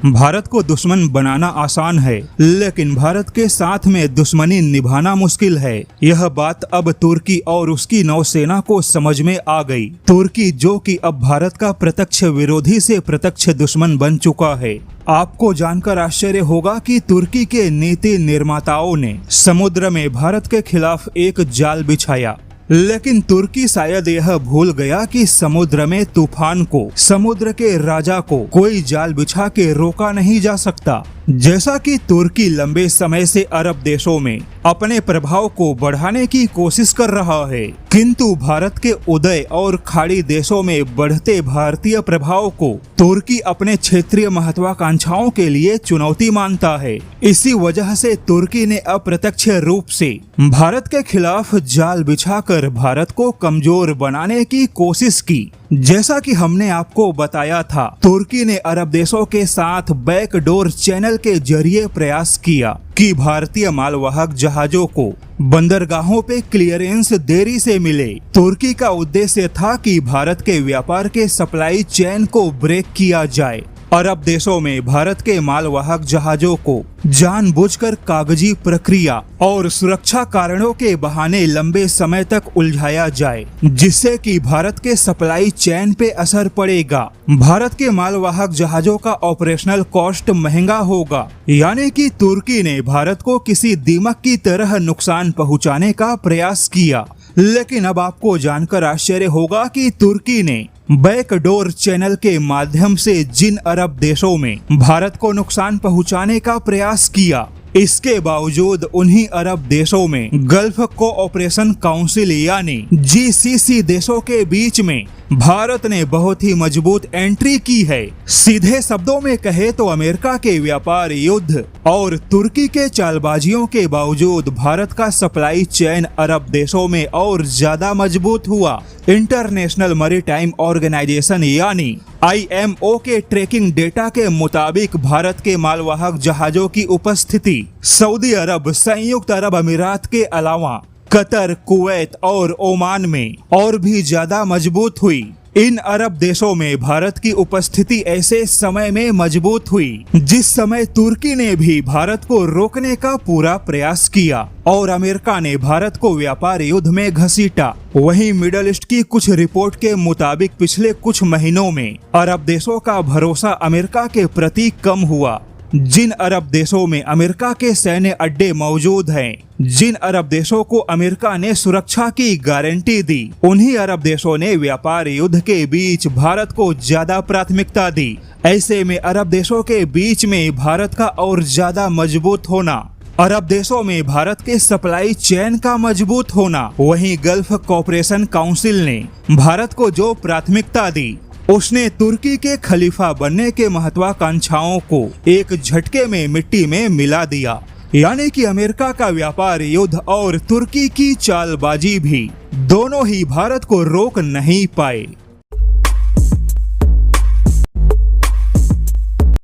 भारत को दुश्मन बनाना आसान है, लेकिन भारत के साथ में दुश्मनी निभाना मुश्किल है। यह बात अब तुर्की और उसकी नौसेना को समझ में आ गई। तुर्की जो कि अब भारत का प्रत्यक्ष विरोधी से प्रत्यक्ष दुश्मन बन चुका है। आपको जानकर आश्चर्य होगा कि तुर्की के नीति निर्माताओं ने समुद्र में भारत के खिलाफ एक जाल बिछाया, लेकिन तुर्की शायद यह भूल गया कि समुद्र में तूफान को, समुद्र के राजा को कोई जाल बिछा के रोका नहीं जा सकता। जैसा कि तुर्की लंबे समय से अरब देशों में अपने प्रभाव को बढ़ाने की कोशिश कर रहा है, किंतु भारत के उदय और खाड़ी देशों में बढ़ते भारतीय प्रभाव को तुर्की अपने क्षेत्रीय महत्वाकांक्षाओं के लिए चुनौती मानता है। इसी वजह से तुर्की ने अप्रत्यक्ष रूप से भारत के खिलाफ जाल बिछाकर भारत को कमजोर बनाने की कोशिश की। जैसा कि हमने आपको बताया था, तुर्की ने अरब देशों के साथ बैकडोर चैनल के जरिए प्रयास किया कि भारतीय मालवाहक जहाजों को बंदरगाहों पे क्लियरेंस देरी से मिले। तुर्की का उद्देश्य था कि भारत के व्यापार के सप्लाई चेन को ब्रेक किया जाए। अरब देशों में भारत के मालवाहक जहाजों को जानबूझकर कागजी प्रक्रिया और सुरक्षा कारणों के बहाने लंबे समय तक उलझाया जाए, जिससे कि भारत के सप्लाई चेन पे असर पड़ेगा। भारत के मालवाहक जहाजों का ऑपरेशनल कॉस्ट महंगा होगा। यानी कि तुर्की ने भारत को किसी दीमक की तरह नुकसान पहुंचाने का प्रयास किया। लेकिन अब आपको जानकर आश्चर्य होगा कि तुर्की ने बैकडोर चैनल के माध्यम से जिन अरब देशों में भारत को नुकसान पहुंचाने का प्रयास किया, इसके बावजूद उन्हीं अरब देशों में गल्फ कोऑपरेशन काउंसिल यानी GCC देशों के बीच में भारत ने बहुत ही मजबूत एंट्री की है। सीधे शब्दों में कहे तो अमेरिका के व्यापार युद्ध और तुर्की के चालबाजियों के बावजूद भारत का सप्लाई चेन अरब देशों में और ज्यादा मजबूत हुआ। इंटरनेशनल मैरीटाइम ऑर्गेनाइजेशन यानी IMO के ट्रैकिंग डेटा के मुताबिक भारत के मालवाहक जहाजों की उपस्थिति सऊदी अरब, संयुक्त अरब अमीरात के अलावा कतर, कुवैत और ओमान में और भी ज्यादा मजबूत हुई। इन अरब देशों में भारत की उपस्थिति ऐसे समय में मजबूत हुई जिस समय तुर्की ने भी भारत को रोकने का पूरा प्रयास किया और अमेरिका ने भारत को व्यापार युद्ध में घसीटा। वहीं मिडल ईस्ट की कुछ रिपोर्ट के मुताबिक पिछले कुछ महीनों में अरब देशों का भरोसा अमेरिका के प्रति कम हुआ। जिन अरब देशों में अमेरिका के सैन्य अड्डे मौजूद हैं, जिन अरब देशों को अमेरिका ने सुरक्षा की गारंटी दी, उन्हीं अरब देशों ने व्यापार युद्ध के बीच भारत को ज्यादा प्राथमिकता दी। ऐसे में अरब देशों के बीच में भारत का और ज्यादा मजबूत होना, अरब देशों में भारत के सप्लाई चेन का मजबूत होना, वहीं गल्फ कोऑपरेशन काउंसिल ने भारत को जो प्राथमिकता दी, उसने तुर्की के खलीफा बनने के महत्वाकांक्षाओं को एक झटके में मिट्टी में मिला दिया। यानी कि अमेरिका का व्यापार युद्ध और तुर्की की चालबाजी भी दोनों ही भारत को रोक नहीं पाए।